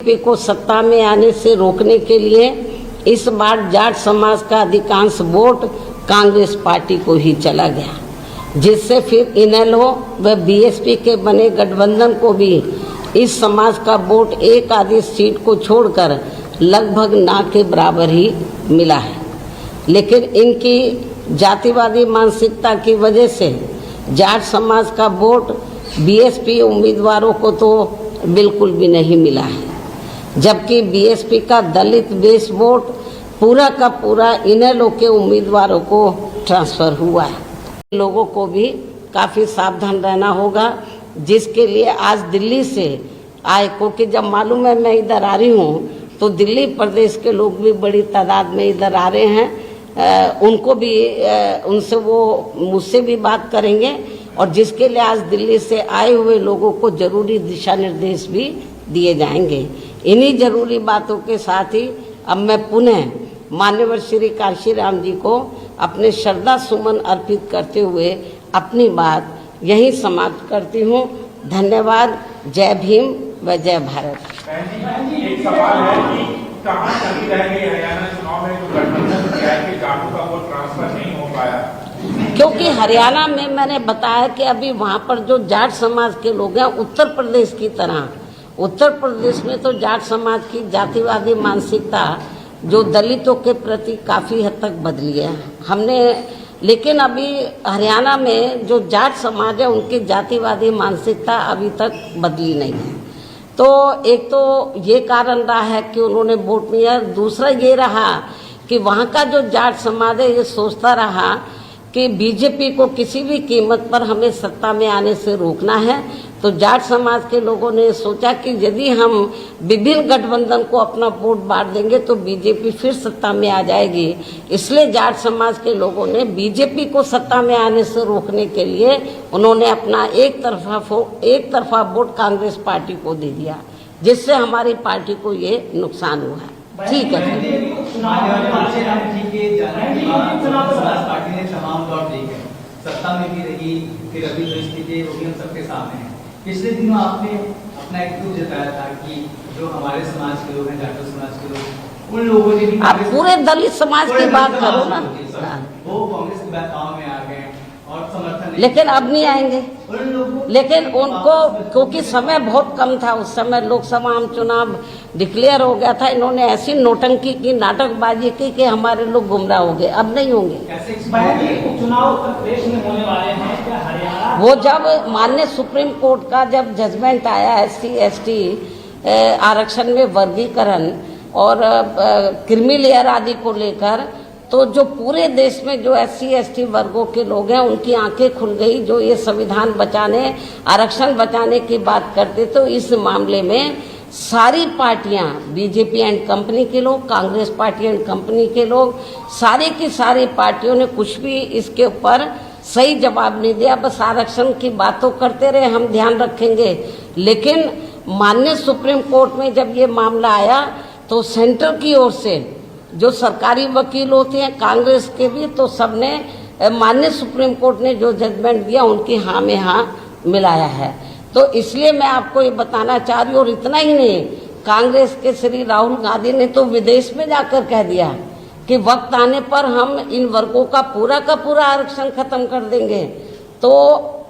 BJP को सत्ता में आने से रोकने के लिए इस बार जाट समाज का अधिकांश वोट कांग्रेस पार्टी को ही चला गया, जिससे फिर इनेलो व बीएसपी के बने गठबंधन को भी इस समाज का वोट एक आधी सीट को छोड़कर लगभग ना के बराबर ही मिला है। लेकिन इनकी जातिवादी मानसिकता की वजह से जाट समाज का वोट बीएसपी उम्मीदवारों को तो बिल्कुल भी नहीं मिला है, जबकि बीएसपी का दलित बेस वोट पूरा का पूरा इनेलो के उम्मीदवारों को ट्रांसफ़र हुआ है। लोगों को भी काफ़ी सावधान रहना होगा, जिसके लिए आज दिल्ली से आए, क्योंकि जब मालूम है मैं इधर आ रही हूँ तो दिल्ली प्रदेश के लोग भी बड़ी तादाद में इधर आ रहे हैं। उनको भी उनसे वो मुझसे भी बात करेंगे, और जिसके लिए आज दिल्ली से आए हुए लोगों को जरूरी दिशा निर्देश भी दिए जाएंगे। इन्हीं जरूरी बातों के साथ ही अब मैं पुनः मान्यवर श्री कांशीराम जी को अपने श्रद्धा सुमन अर्पित करते हुए अपनी बात यहीं समाप्त करती हूँ। धन्यवाद। जय भीम व जय भारत। एक सवाल है कि कहां चली रह गई हरियाणा चुनाव में जो गठबंधन किया है कि जाटों का वोट ट्रांसफर नहीं हो पाया? क्योंकि हरियाणा में मैंने बताया कि अभी वहाँ पर जो जाट समाज के लोग हैं, उत्तर प्रदेश की तरह उत्तर प्रदेश में तो जाट समाज की जातिवादी मानसिकता जो दलितों के प्रति काफ़ी हद तक बदली है हमने, लेकिन अभी हरियाणा में जो जाट समाज है उनकी जातिवादी मानसिकता अभी तक बदली नहीं है। तो एक तो ये कारण रहा है कि उन्होंने वोट नहीं दिया। दूसरा ये रहा कि वहाँ का जो जाट समाज है ये सोचता रहा कि बीजेपी को किसी भी कीमत पर हमें सत्ता में आने से रोकना है। तो जाट समाज के लोगों ने सोचा कि यदि हम विभिन्न गठबंधन को अपना वोट बांट देंगे तो बीजेपी फिर सत्ता में आ जाएगी। इसलिए जाट समाज के लोगों ने बीजेपी को सत्ता में आने से रोकने के लिए उन्होंने अपना एक तरफा वोट कांग्रेस पार्टी को दे दिया, जिससे हमारी पार्टी को ये नुकसान हुआ है। ठीक है। सत्ता में भी रही, फिर अभी जो स्थिति वो भी हम सबके सामने है। पिछले दिनों आपने अपना एक दुख जताया था कि जो हमारे समाज के लोग हैं, जाटो समाज के लोग, उन लोगों ने भी आप पूरे दलित समाज की बात करो ना, वो कांग्रेस के बहकाव में आ गए और समर्थन, लेकिन अब नहीं आएंगे। लेकिन उनको क्योंकि समय बहुत कम था, उस समय लोकसभा चुनाव डिक्लेयर हो गया था, इन्होंने ऐसी नोटंकी की, नाटकबाजी की कि हमारे लोग गुमराह हो गए। अब नहीं होंगे। चुनाव उत्तर प्रदेश में होने वाले हैं, क्या हरियाणा? वो जब माननीय सुप्रीम कोर्ट का जब जजमेंट आया SC/ST आरक्षण में वर्गीकरण और क्रीमी लेयर आदि को लेकर, तो जो पूरे देश में जो SC/ST वर्गों के लोग हैं उनकी आंखें खुल गई। जो ये संविधान बचाने, आरक्षण बचाने की बात करते, तो इस मामले में सारी पार्टियां, बीजेपी एंड कंपनी के लोग, कांग्रेस पार्टी एंड कंपनी के लोग, सारी की सारी पार्टियों ने कुछ भी इसके ऊपर सही जवाब नहीं दिया। बस आरक्षण की बातों करते रहे, हम ध्यान रखेंगे। लेकिन माननीय सुप्रीम कोर्ट में जब ये मामला आया तो सेंटर की ओर से जो सरकारी वकील होते हैं, कांग्रेस के भी, तो सबने माननीय सुप्रीम कोर्ट ने जो जजमेंट दिया उनकी हाँ में हाँ मिलाया है। तो इसलिए मैं आपको ये बताना चाह रही हूँ। और इतना ही नहीं, कांग्रेस के श्री राहुल गांधी ने तो विदेश में जाकर कह दिया कि वक्त आने पर हम इन वर्गों का पूरा आरक्षण खत्म कर देंगे। तो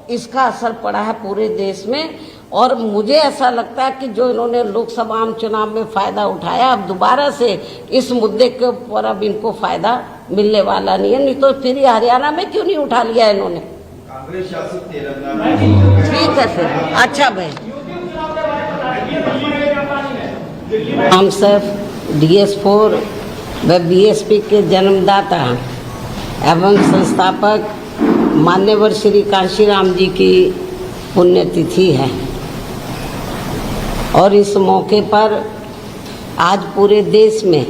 इसका असर पड़ा है पूरे देश में। और मुझे ऐसा लगता है कि जो इन्होंने लोकसभा चुनाव में फायदा उठाया, अब दोबारा से इस मुद्दे के ऊपर अब इनको फायदा मिलने वाला नहीं है। नहीं तो फिर हरियाणा में क्यों नहीं उठा लिया इन्होंने? कांग्रेस शासित तेलंगाना। ठीक है फिर, अच्छा भाई। हम सब DS4 व BSP के जन्मदाता एवं संस्थापक मान्यवर श्री कांशीराम जी की पुण्यतिथि है, और इस मौके पर आज पूरे देश में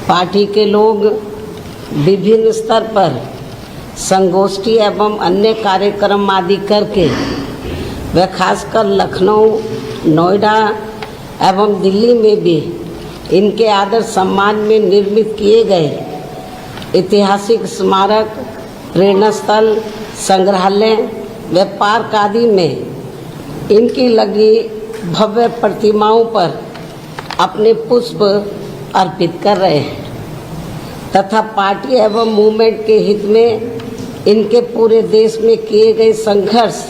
पार्टी के लोग विभिन्न स्तर पर संगोष्ठी एवं अन्य कार्यक्रम आदि करके, व खासकर लखनऊ, नोएडा एवं दिल्ली में भी इनके आदर सम्मान में निर्मित किए गए ऐतिहासिक स्मारक, प्रेरणा स्थल, संग्रहालय व पार्क आदि में इनकी लगी भव्य प्रतिमाओं पर अपने पुष्प अर्पित कर रहे हैं तथा पार्टी एवं मूवमेंट के हित में इनके पूरे देश में किए गए संघर्ष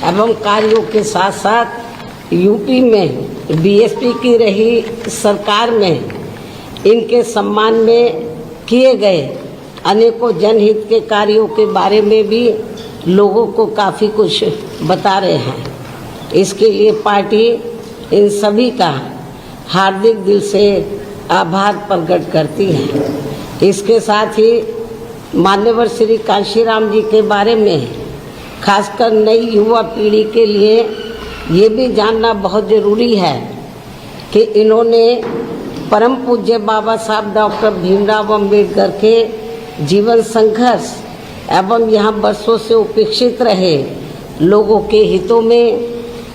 एवं कार्यों के साथ साथ यूपी में बीएसपी की रही सरकार में इनके सम्मान में किए गए अनेकों जनहित के कार्यों के बारे में भी लोगों को काफ़ी कुछ बता रहे हैं। इसके लिए पार्टी इन सभी का हार्दिक दिल से आभार प्रकट करती है। इसके साथ ही मान्यवर श्री कांशीराम जी के बारे में खासकर नई युवा पीढ़ी के लिए ये भी जानना बहुत ज़रूरी है कि इन्होंने परम पूज्य बाबा साहब डॉक्टर भीमराव अम्बेडकर के जीवन संघर्ष एवं यहाँ वर्षों से उपेक्षित रहे लोगों के हितों में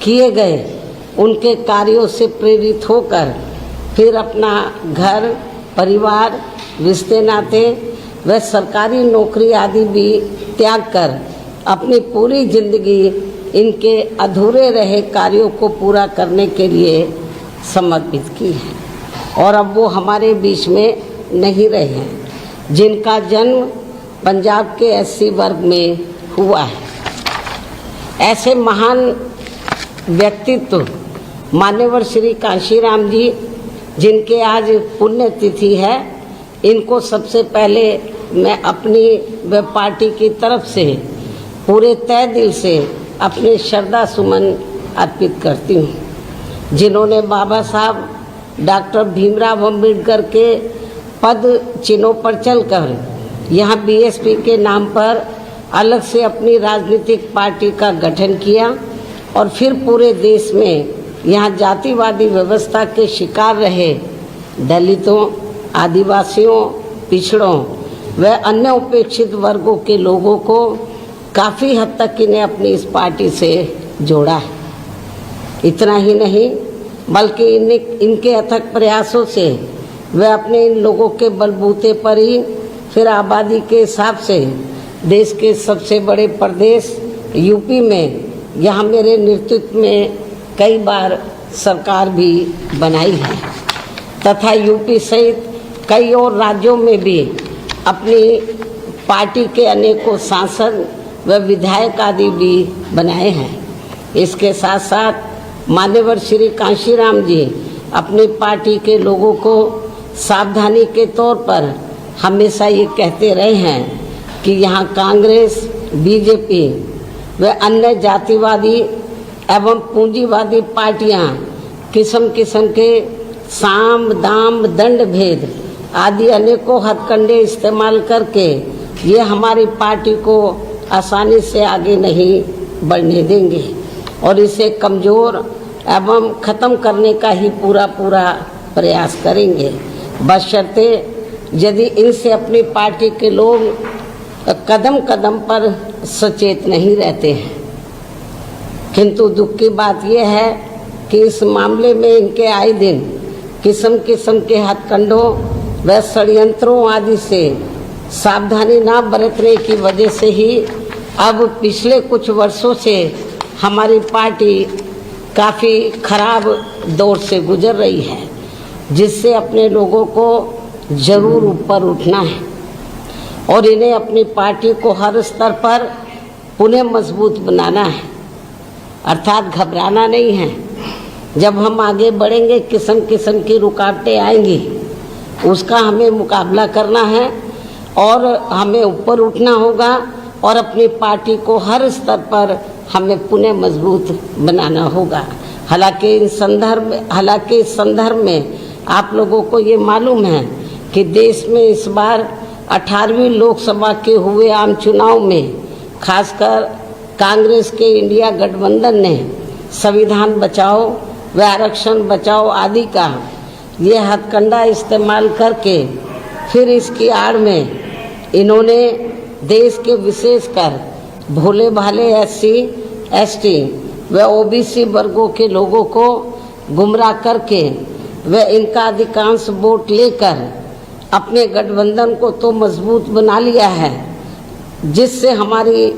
किए गए उनके कार्यों से प्रेरित होकर फिर अपना घर परिवार रिश्ते नाते व सरकारी नौकरी आदि भी त्याग कर अपनी पूरी जिंदगी इनके अधूरे रहे कार्यों को पूरा करने के लिए समर्पित की है और अब वो हमारे बीच में नहीं रहे हैं, जिनका जन्म पंजाब के एससी वर्ग में हुआ है। ऐसे महान व्यक्तित्व मान्यवर श्री कांशीराम जी जिनके आज पुण्यतिथि है, इनको सबसे पहले मैं अपनी व पार्टी की तरफ से पूरे तय दिल से अपने श्रद्धा सुमन अर्पित करती हूँ, जिन्होंने बाबा साहब डॉक्टर भीमराव अम्बेडकर के पद चिन्हों पर चलकर यहाँ बीएसपी के नाम पर अलग से अपनी राजनीतिक पार्टी का गठन किया और फिर पूरे देश में यहाँ जातिवादी व्यवस्था के शिकार रहे दलितों, आदिवासियों, पिछड़ों व अन्य उपेक्षित वर्गों के लोगों को काफ़ी हद तक इन्हें अपनी इस पार्टी से जोड़ा है। इतना ही नहीं बल्कि इनके अथक प्रयासों से वे अपने इन लोगों के बलबूते पर ही फिर आबादी के हिसाब से देश के सबसे बड़े प्रदेश यूपी में यहाँ मेरे नेतृत्व में कई बार सरकार भी बनाई है तथा यूपी सहित कई और राज्यों में भी अपनी पार्टी के अनेकों सांसद व विधायक आदि भी बनाए हैं। इसके साथ साथ मान्यवर श्री कांशीराम जी अपनी पार्टी के लोगों को सावधानी के तौर पर हमेशा ये कहते रहे हैं कि यहाँ कांग्रेस, बीजेपी व अन्य जातिवादी एवं पूंजीवादी पार्टियाँ किस्म किस्म के साम दाम दंड भेद आदि अनेकों हथकंडे इस्तेमाल करके ये हमारी पार्टी को आसानी से आगे नहीं बढ़ने देंगे और इसे कमज़ोर एवं ख़त्म करने का ही पूरा प्रयास करेंगे, बशर्ते यदि इनसे अपनी पार्टी के लोग कदम कदम पर सचेत नहीं रहते हैं। किंतु दुख की बात यह है कि इस मामले में इनके आए दिन किस्म किस्म के हथकंडों व षड्यंत्रों आदि से सावधानी ना बरतने की वजह से ही अब पिछले कुछ वर्षों से हमारी पार्टी काफ़ी खराब दौर से गुजर रही है, जिससे अपने लोगों को ज़रूर ऊपर उठना है और इन्हें अपनी पार्टी को हर स्तर पर पुनः मजबूत बनाना है, अर्थात घबराना नहीं है। जब हम आगे बढ़ेंगे किस्म किस्म की रुकावटें आएंगी, उसका हमें मुकाबला करना है और हमें ऊपर उठना होगा और अपनी पार्टी को हर स्तर पर हमें पुनः मजबूत बनाना होगा। हालांकि इस संदर्भ में आप लोगों को ये मालूम है कि देश में इस बार 18वीं लोकसभा के हुए आम चुनाव में खासकर कांग्रेस के इंडिया गठबंधन ने संविधान बचाओ व आरक्षण बचाओ आदि का ये हथकंडा इस्तेमाल करके फिर इसकी आड़ में इन्होंने देश के विशेषकर भोले भाले SC, ST व OBC वर्गों के लोगों को गुमराह करके व इनका अधिकांश वोट लेकर अपने गठबंधन को तो मजबूत बना लिया है, जिससे हमारी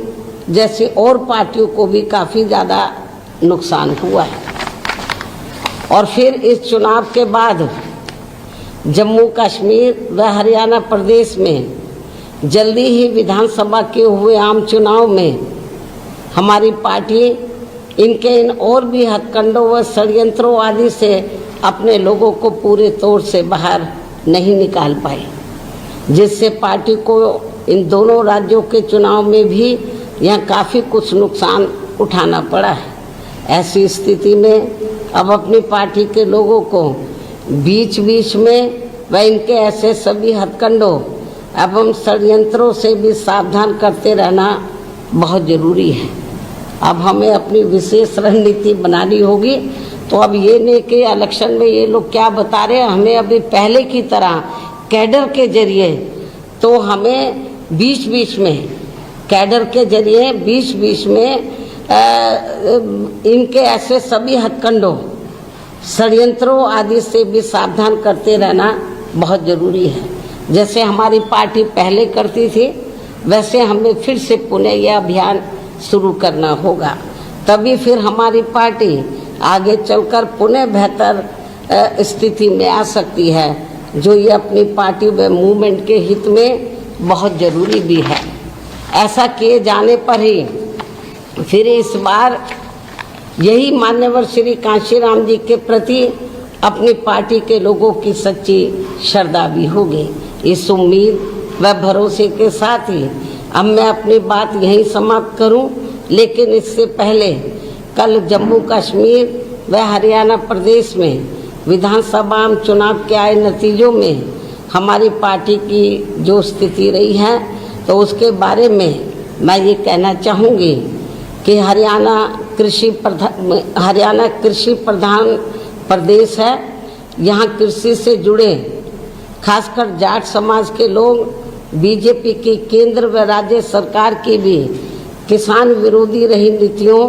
जैसी और पार्टियों को भी काफ़ी ज़्यादा नुकसान हुआ है। और फिर इस चुनाव के बाद जम्मू कश्मीर व हरियाणा प्रदेश में जल्दी ही विधानसभा के हुए आम चुनाव में हमारी पार्टी इनके इन और भी हथकंडों व षड्यंत्रों आदि से अपने लोगों को पूरे तौर से बाहर नहीं निकाल पाई, जिससे पार्टी को इन दोनों राज्यों के चुनाव में भी यहाँ काफ़ी कुछ नुकसान उठाना पड़ा है। ऐसी स्थिति में अब अपनी पार्टी के लोगों को बीच बीच में व इनके ऐसे सभी हथकंडों एवं षड्यंत्रों से भी सावधान करते रहना बहुत ज़रूरी है। अब हमें अपनी विशेष रणनीति बनानी होगी। तो अब ये नहीं कि इलेक्शन में ये लोग क्या बता रहे हैं, हमें अभी पहले की तरह कैडर के जरिए, तो हमें बीच बीच में कैडर के जरिए बीच बीच में इनके ऐसे सभी हथकंडों षड्यंत्रों आदि से भी सावधान करते रहना बहुत ज़रूरी है। जैसे हमारी पार्टी पहले करती थी, वैसे हमें फिर से पुनः यह अभियान शुरू करना होगा, तभी फिर हमारी पार्टी आगे चलकर पुनः बेहतर स्थिति में आ सकती है, जो ये अपनी पार्टी व मूवमेंट के हित में बहुत ज़रूरी भी है। ऐसा किए जाने पर ही फिर इस बार यही मान्यवर श्री कांशीराम जी के प्रति अपनी पार्टी के लोगों की सच्ची श्रद्धा भी होगी। इस उम्मीद व भरोसे के साथ ही अब मैं अपनी बात यहीं समाप्त करूं, लेकिन इससे पहले कल जम्मू कश्मीर व हरियाणा प्रदेश में विधानसभा चुनाव के आए नतीजों में हमारी पार्टी की जो स्थिति रही है, तो उसके बारे में मैं ये कहना चाहूँगी कि हरियाणा कृषि प्रधान प्रदेश है। यहाँ कृषि से जुड़े खासकर जाट समाज के लोग बीजेपी की केंद्र व राज्य सरकार की भी किसान विरोधी रही नीतियों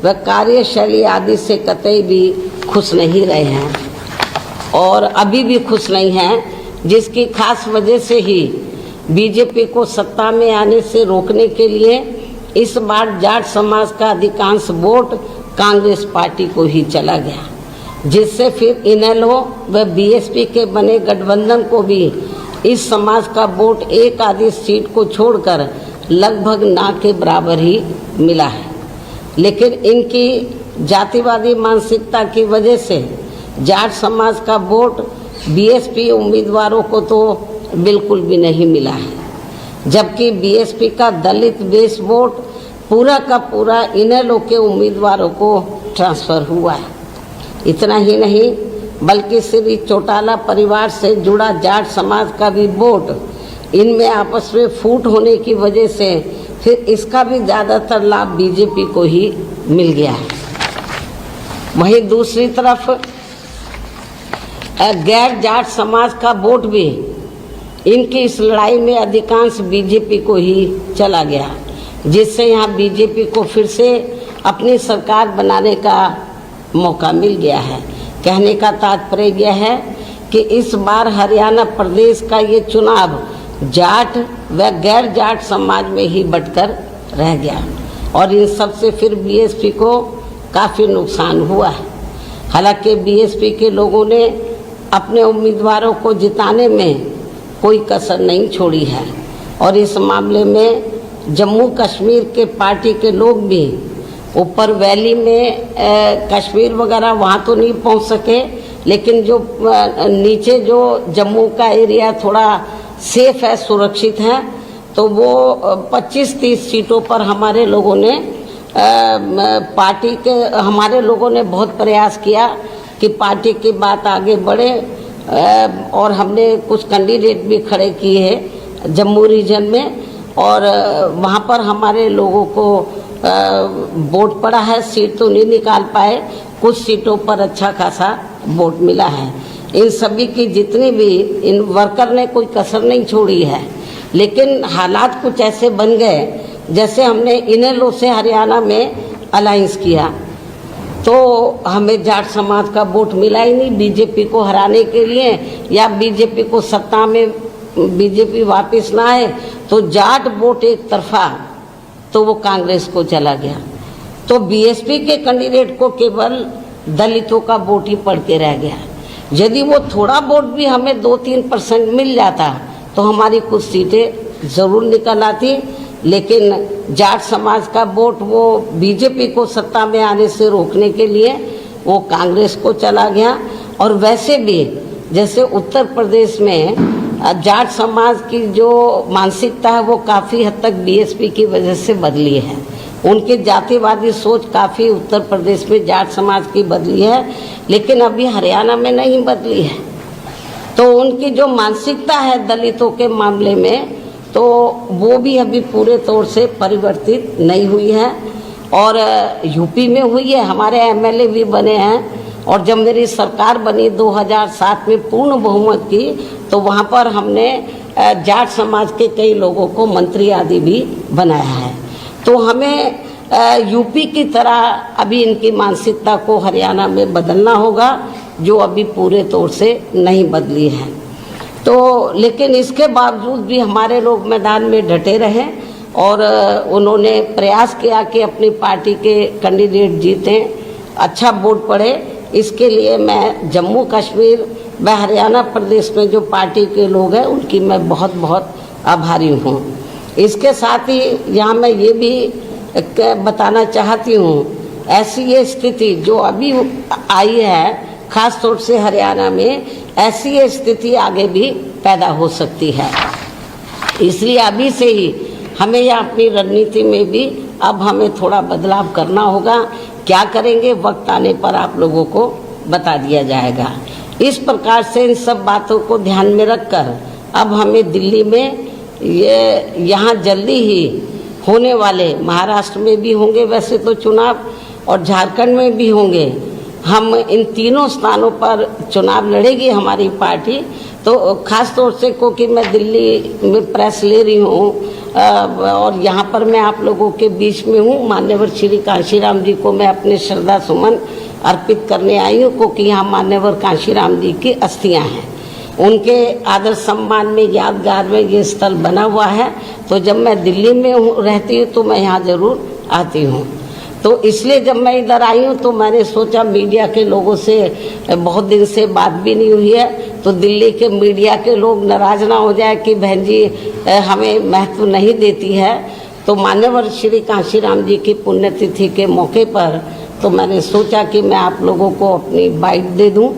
व कार्यशैली आदि से कतई भी खुश नहीं रहे हैं और अभी भी खुश नहीं हैं, जिसकी खास वजह से ही बीजेपी को सत्ता में आने से रोकने के लिए इस बार जाट समाज का अधिकांश वोट कांग्रेस पार्टी को ही चला गया, जिससे फिर इनेलो व बीएसपी के बने गठबंधन को भी इस समाज का वोट एक आधी सीट को छोड़कर लगभग ना के बराबर ही मिला है। लेकिन इनकी जातिवादी मानसिकता की वजह से जाट समाज का वोट बीएसपी उम्मीदवारों को तो बिल्कुल भी नहीं मिला है, जबकि बीएसपी का दलित बेस वोट पूरा का पूरा इनेलो के उम्मीदवारों को ट्रांसफ़र हुआ है। इतना ही नहीं बल्कि श्री चौटाला परिवार से जुड़ा जाट समाज का भी वोट इनमें आपस में फूट होने की वजह से फिर इसका भी ज़्यादातर लाभ बीजेपी को ही मिल गया है। वहीं दूसरी तरफ गैर जाट समाज का वोट भी इनकी इस लड़ाई में अधिकांश बीजेपी को ही चला गया, जिससे यहाँ बीजेपी को फिर से अपनी सरकार बनाने का मौका मिल गया है। कहने का तात्पर्य यह है कि इस बार हरियाणा प्रदेश का ये चुनाव जाट व गैर जाट समाज में ही बंटकर रह गया और इन सब से फिर बीएसपी को काफ़ी नुकसान हुआ है। हालांकि बीएसपी के लोगों ने अपने उम्मीदवारों को जिताने में कोई कसर नहीं छोड़ी है और इस मामले में जम्मू कश्मीर के पार्टी के लोग भी ऊपर वैली में कश्मीर वगैरह वहाँ तो नहीं पहुँच सके, लेकिन जो नीचे जो जम्मू का एरिया थोड़ा सेफ है, सुरक्षित है, तो वो 25-30 सीटों पर हमारे लोगों ने हमारे लोगों ने बहुत प्रयास किया कि पार्टी की बात आगे बढ़े और हमने कुछ कैंडिडेट भी खड़े किए जम्मू रीजन में और वहाँ पर हमारे लोगों को वोट पड़ा है। सीट तो नहीं निकाल पाए, कुछ सीटों पर अच्छा खासा वोट मिला है। इन सभी की जितनी भी इन वर्कर ने कोई कसर नहीं छोड़ी है, लेकिन हालात कुछ ऐसे बन गए जैसे हमने इनेलो से हरियाणा में अलायंस किया तो हमें जाट समाज का वोट मिला ही नहीं बीजेपी को हराने के लिए, या बीजेपी को सत्ता में बीजेपी वापस ना आए तो जाट वोट एक तरफा तो वो कांग्रेस को चला गया। तो बीएसपी के कैंडिडेट को केवल दलितों का वोट ही पड़ के रह गया। यदि वो थोड़ा वोट भी हमें 2-3% मिल जाता तो हमारी कुछ सीटें ज़रूर निकल आती, लेकिन जाट समाज का वोट वो बीजेपी को सत्ता में आने से रोकने के लिए वो कांग्रेस को चला गया। और वैसे भी जैसे उत्तर प्रदेश में जाट समाज की जो मानसिकता है वो काफ़ी हद तक बीएसपी की वजह से बदली है। उनकी जातिवादी सोच काफ़ी उत्तर प्रदेश में जाट समाज की बदली है, लेकिन अभी हरियाणा में नहीं बदली है। तो उनकी जो मानसिकता है दलितों के मामले में, तो वो भी अभी पूरे तौर से परिवर्तित नहीं हुई है। और यूपी में हुई है, हमारे एमएलए भी बने हैं। और जब मेरी सरकार बनी 2007 में पूर्ण बहुमत की, तो वहाँ पर हमने जाट समाज के कई लोगों को मंत्री आदि भी बनाया है। तो हमें यूपी की तरह अभी इनकी मानसिकता को हरियाणा में बदलना होगा, जो अभी पूरे तौर से नहीं बदली है। तो लेकिन इसके बावजूद भी हमारे लोग मैदान में डटे रहे और उन्होंने प्रयास किया कि अपनी पार्टी के कैंडिडेट जीतें, अच्छा वोट पड़े। इसके लिए मैं जम्मू कश्मीर व हरियाणा प्रदेश में जो पार्टी के लोग हैं उनकी मैं बहुत बहुत आभारी हूँ। इसके साथ ही यहाँ मैं ये भी बताना चाहती हूँ, ऐसी ये स्थिति जो अभी आई है खास तौर से हरियाणा में, ऐसी ये स्थिति आगे भी पैदा हो सकती है। इसलिए अभी से ही हमें यह अपनी रणनीति में भी अब हमें थोड़ा बदलाव करना होगा। क्या करेंगे वक्त आने पर आप लोगों को बता दिया जाएगा। इस प्रकार से इन सब बातों को ध्यान में रखकर अब हमें दिल्ली में यहाँ जल्दी ही होने वाले, महाराष्ट्र में भी होंगे वैसे तो चुनाव और झारखंड में भी होंगे, हम इन तीनों स्थानों पर चुनाव लड़ेगी हमारी पार्टी। तो खास तौर से क्योंकि मैं दिल्ली में प्रेस ले रही हूँ और यहाँ पर मैं आप लोगों के बीच में हूँ, मान्यवर श्री कांशीराम जी को मैं अपने श्रद्धा सुमन अर्पित करने आई हूँ, क्योंकि यहाँ मान्यवर कांशीराम जी की अस्थियाँ हैं। उनके आदर सम्मान में यादगार में ये स्थल बना हुआ है। तो जब मैं दिल्ली में रहती हूँ तो मैं यहाँ ज़रूर आती हूँ। तो इसलिए जब मैं इधर आई हूँ तो मैंने सोचा मीडिया के लोगों से बहुत दिन से बात भी नहीं हुई है, तो दिल्ली के मीडिया के लोग नाराज़ ना हो जाए कि बहन जी हमें महत्व नहीं देती है। तो मान्यवर श्री कांशीराम जी की पुण्यतिथि के मौके पर तो मैंने सोचा कि मैं आप लोगों को अपनी बाइट दे दूँ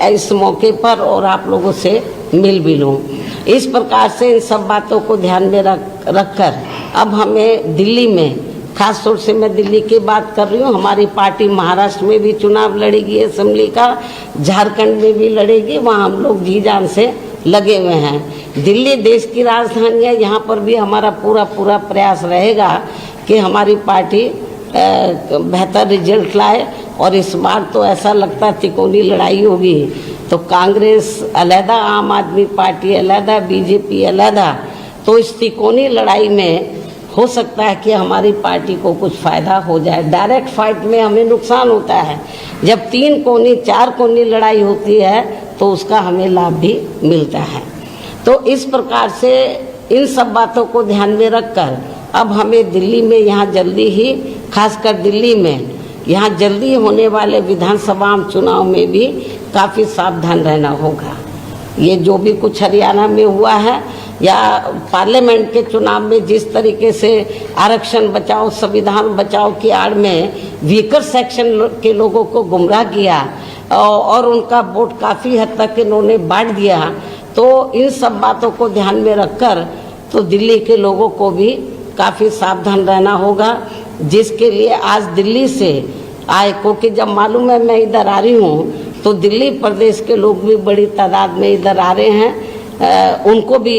इस मौके पर और आप लोगों से मिल भी लूँ। इस प्रकार से इन सब बातों को ध्यान में रखकर अब हमें दिल्ली में, खास तौर से मैं दिल्ली की बात कर रही हूँ, हमारी पार्टी महाराष्ट्र में भी चुनाव लड़ेगी असेंबली का, झारखंड में भी लड़ेगी, वहाँ हम लोग जी जान से लगे हुए हैं। दिल्ली देश की राजधानी है, यहाँ पर भी हमारा पूरा प्रयास रहेगा कि हमारी पार्टी बेहतर रिजल्ट लाए। और इस बार तो ऐसा लगता है तिकोनी लड़ाई होगी, तो कांग्रेस अलहदा, आम आदमी पार्टी अलहदा, बीजेपी अलहदा। तो इस तिकोनी लड़ाई में हो सकता है कि हमारी पार्टी को कुछ फ़ायदा हो जाए। डायरेक्ट फाइट में हमें नुकसान होता है, जब 3 कोनी 4 कोनी लड़ाई होती है तो उसका हमें लाभ भी मिलता है। तो इस प्रकार से इन सब बातों को ध्यान में रखकर अब हमें दिल्ली में यहाँ जल्दी ही, खासकर दिल्ली में यहाँ जल्दी होने वाले विधानसभा चुनाव में भी काफ़ी सावधान रहना होगा। ये जो भी कुछ हरियाणा में हुआ है या पार्लियामेंट के चुनाव में जिस तरीके से आरक्षण बचाओ, संविधान बचाओ की आड़ में वीकर सेक्शन के लोगों को गुमराह किया और उनका वोट काफ़ी हद तक इन्होंने बांट दिया। तो इन सब बातों को ध्यान में रखकर तो दिल्ली के लोगों को भी काफ़ी सावधान रहना होगा, जिसके लिए आज दिल्ली से आए, क्योंकि जब मालूम है मैं इधर आ रही हूँ तो दिल्ली प्रदेश के लोग भी बड़ी तादाद में इधर आ रहे हैं। उनको भी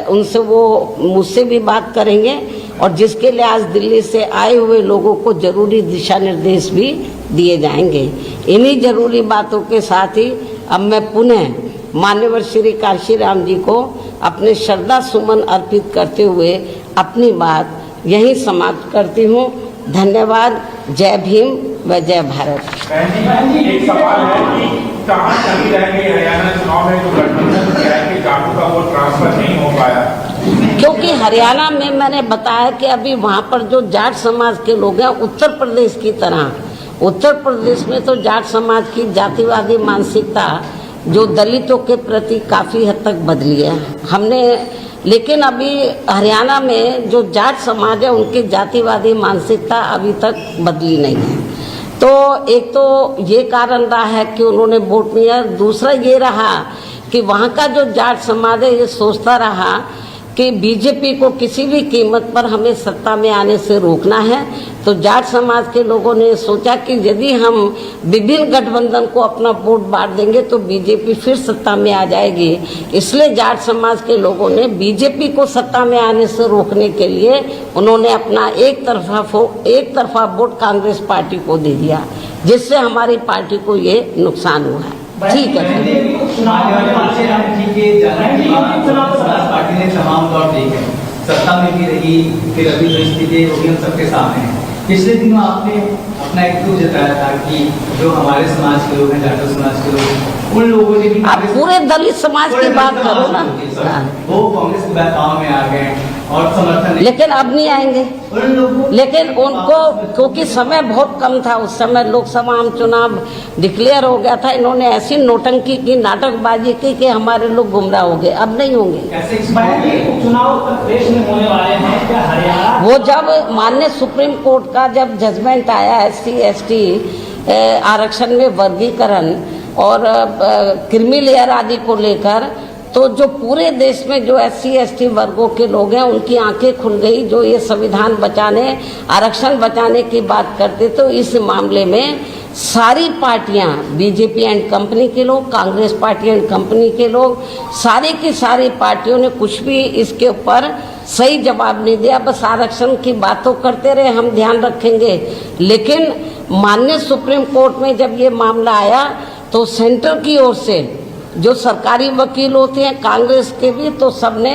उनसे वो मुझसे भी बात करेंगे और जिसके लिए आज दिल्ली से आए हुए लोगों को ज़रूरी दिशा निर्देश भी दिए जाएंगे। इन्हीं ज़रूरी बातों के साथ ही अब मैं पुनः मान्यवर श्री कांशीराम जी को अपने श्रद्धा सुमन अर्पित करते हुए अपनी बात यहीं समाप्त करती हूँ। धन्यवाद। जय भीम व जय भारत। बहन जी, एक सवाल है कि कहाँ कमी रह गई हरियाणा चुनाव में जो गठबंधन किया है कि जाटों का वोट ट्रांसफर नहीं हो पाया? क्योंकि हरियाणा में मैंने बताया कि अभी वहाँ पर जो जाट समाज के लोग हैं उत्तर प्रदेश की तरह उत्तर प्रदेश में तो जाट समाज की जातिवादी मानसिकता जो दलितों के प्रति काफ़ी हद तक बदली है हमने, लेकिन अभी हरियाणा में जो जाट समाज है उनकी जातिवादी मानसिकता अभी तक बदली नहीं है। तो एक तो ये कारण रहा है कि उन्होंने वोट नहीं दिया, दूसरा ये रहा कि वहाँ का जो जाट समाज है ये सोचता रहा कि बीजेपी को किसी भी कीमत पर हमें सत्ता में आने से रोकना है। तो जाट समाज के लोगों ने सोचा कि यदि हम विभिन्न गठबंधन को अपना वोट बांट देंगे तो बीजेपी फिर सत्ता में आ जाएगी, इसलिए जाट समाज के लोगों ने बीजेपी को सत्ता में आने से रोकने के लिए उन्होंने अपना एक तरफा वोट कांग्रेस पार्टी को दे दिया, जिससे हमारी पार्टी को ये नुकसान हुआ है। ठीक है, समाज पार्टी ने तमाम दौर देखे, सत्ता में भी रही, फिर अभी जो स्थिति है वो भी हम सबके सामने है। पिछले दिनों आपने अपना एक दुख जताया था कि जो हमारे समाज के लोग हैं, जाटो समाज के लोग, उन लोगों ने भी आप पूरे दलित समाज की बात करो ना, वो कांग्रेस के बहकाव में आ गए और समर्थन, लेकिन अब नहीं आएंगे। लेकिन उनको क्योंकि समय बहुत कम था, उस समय लोकसभा चुनाव डिक्लेयर हो गया था, इन्होंने ऐसी नोटंकी की, नाटकबाजी की कि हमारे लोग गुमराह हो गए। अब नहीं होंगे। चुनाव उत्तर प्रदेश में होने वाले हैं, क्या हरियाणा वो जब माननीय सुप्रीम कोर्ट का जब जजमेंट आया SC/ST आरक्षण में वर्गीकरण और क्रीमी लेयर आदि को लेकर, तो जो पूरे देश में जो SC/ST वर्गों के लोग हैं उनकी आंखें खुल गई, जो ये संविधान बचाने, आरक्षण बचाने की बात करते। तो इस मामले में सारी पार्टियां, बीजेपी एंड कंपनी के लोग, कांग्रेस पार्टी एंड कंपनी के लोग, सारी की सारी पार्टियों ने कुछ भी इसके ऊपर सही जवाब नहीं दिया, बस आरक्षण की बातों करते रहे, हम ध्यान रखेंगे। लेकिन माननीय सुप्रीम कोर्ट में जब ये मामला आया तो सेंटर की ओर से जो सरकारी वकील होते हैं, कांग्रेस के भी, तो सबने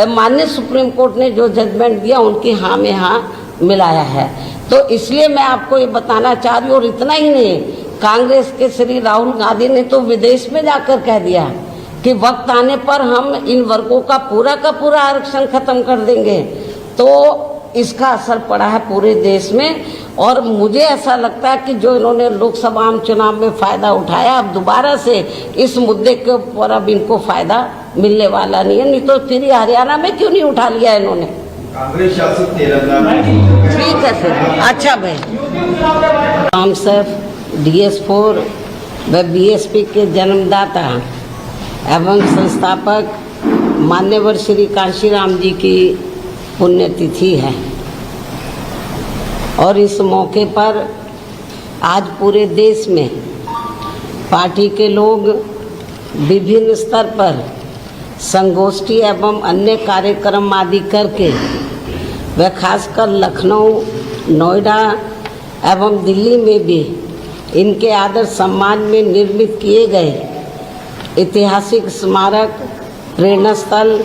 माननीय सुप्रीम कोर्ट ने जो जजमेंट दिया उनकी हाँ में हाँ मिलाया है। तो इसलिए मैं आपको ये बताना चाह रही हूँ। और इतना ही नहीं, कांग्रेस के श्री राहुल गांधी ने तो विदेश में जाकर कह दिया कि वक्त आने पर हम इन वर्गों का पूरा आरक्षण खत्म कर देंगे। तो इसका असर पड़ा है पूरे देश में, और मुझे ऐसा लगता है कि जो इन्होंने लोकसभा चुनाव में फ़ायदा उठाया, अब दोबारा से इस मुद्दे के ऊपर अब इनको फ़ायदा मिलने वाला नहीं है। नहीं तो फिर हरियाणा में क्यों नहीं उठा लिया इन्होंने? कांग्रेस शासित तेलंगाना। ठीक है फिर, अच्छा भाई। राम सर DS4 व BSP के जन्मदाता एवं संस्थापक मान्यवर श्री कांशीराम जी की पुण्यतिथि है, और इस मौके पर आज पूरे देश में पार्टी के लोग विभिन्न स्तर पर संगोष्ठी एवं अन्य कार्यक्रम आदि करके, व खासकर लखनऊ, नोएडा एवं दिल्ली में भी इनके आदर सम्मान में निर्मित किए गए ऐतिहासिक स्मारक, प्रेरणा स्थल